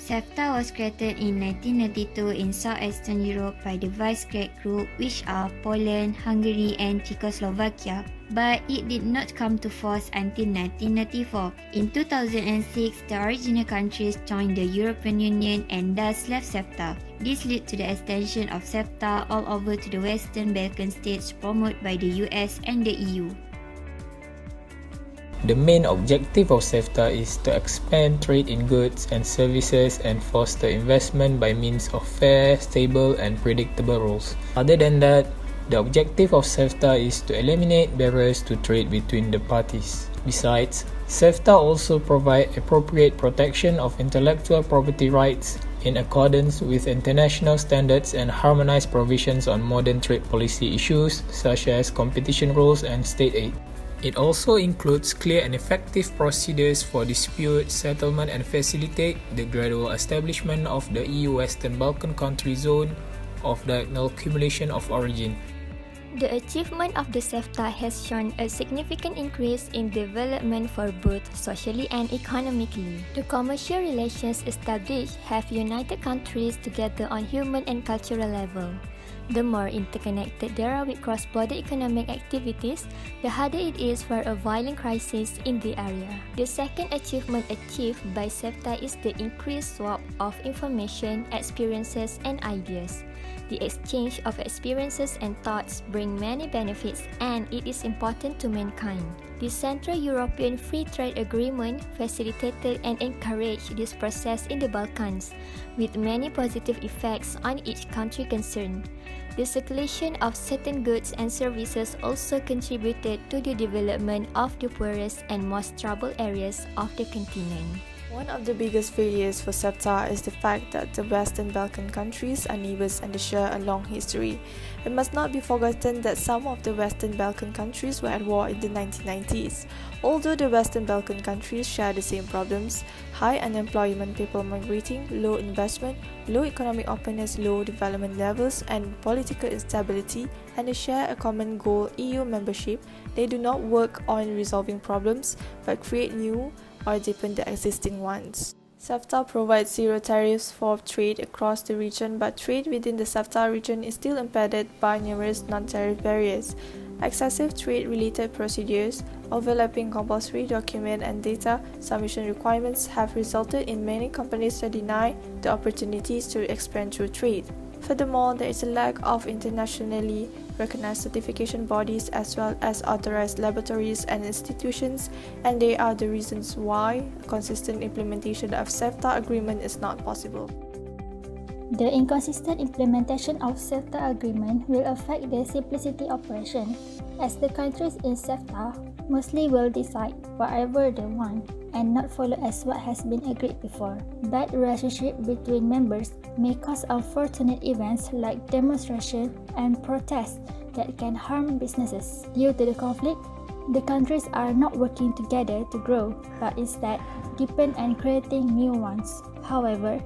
Cefta was created in 1992 in southeastern Europe by the Visegrad Group, which are Poland, Hungary and Czechoslovakia, but it did not come to force until 1994. In 2006, the original countries joined the European Union and thus left Cefta. This led to the extension of Cefta all over to the Western Balkan states promoted by the US and the EU. The main objective of Cefta is to expand trade in goods and services and foster investment by means of fair, stable and predictable rules. Other than that, the objective of Cefta is to eliminate barriers to trade between the parties. Besides, Cefta also provides appropriate protection of intellectual property rights in accordance with international standards and harmonized provisions on modern trade policy issues such as competition rules and state aid. It also includes clear and effective procedures for dispute settlement and facilitate the gradual establishment of the EU Western Balkan country zone of diagonal accumulation of origin. The achievement of the Cefta has shown a significant increase in development for both socially and economically. The commercial relations established have united countries together on human and cultural level. The more interconnected they are with cross-border economic activities, the harder it is for a violent crisis in the area. The second achievement achieved by Cefta is the increased swap of information, experiences and ideas. The exchange of experiences and thoughts bring many benefits and it is important to mankind. The Central European Free Trade Agreement facilitated and encouraged this process in the Balkans, with many positive effects on each country concerned. The circulation of certain goods and services also contributed to the development of the poorest and most troubled areas of the continent. One of the biggest failures for Cefta is the fact that the Western Balkan countries are neighbors and they share a long history. It must not be forgotten that some of the Western Balkan countries were at war in the 1990s. Although the Western Balkan countries share the same problems, high unemployment, people migrating, low investment, low economic openness, low development levels, and political instability, and they share a common goal, EU membership, they do not work on resolving problems but create new or deepen the existing ones. Cefta provides zero tariffs for trade across the region, but trade within the Cefta region is still impeded by numerous non-tariff barriers. Excessive trade-related procedures, overlapping compulsory document and data submission requirements have resulted in many companies to deny the opportunities to expand through trade. Furthermore, there is a lack of internationally recognized certification bodies as well as authorized laboratories and institutions, and they are the reasons why a consistent implementation of Cefta agreement is not possible. The inconsistent implementation of Cefta agreement will affect the simplicity operation, as the countries in Cefta mostly will decide whatever they want and not follow as what has been agreed before. Bad relationship between members may cause unfortunate events like demonstration and protests that can harm businesses. Due to the conflict, the countries are not working together to grow, but instead deepen and creating new ones. However,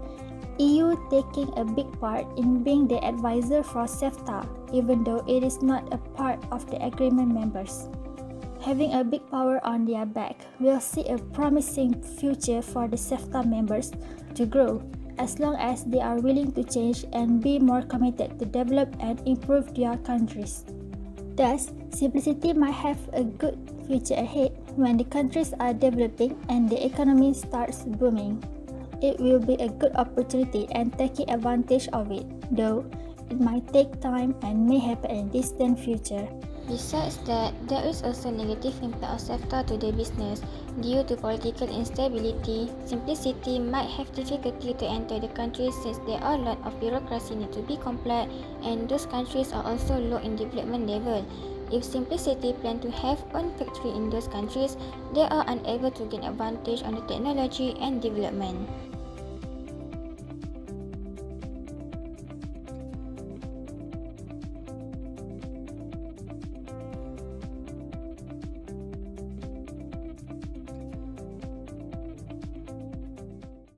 EU taking a big part in being the advisor for Cefta, even though it is not a part of the agreement members. Having a big power on their back will see a promising future for the Cefta members to grow, as long as they are willing to change and be more committed to develop and improve their countries. Thus, simplicity might have a good future ahead when the countries are developing and the economy starts booming. It will be a good opportunity and taking advantage of it, though it might take time and may happen in distant future. Besides that, there is also negative impact of Cefta to the business. Due to political instability, simplicity might have difficulty to enter the country since there are a lot of bureaucracy need to be complied and those countries are also low in development level. If Simplicity plan to have own factory in those countries, they are unable to gain advantage on the technology and development.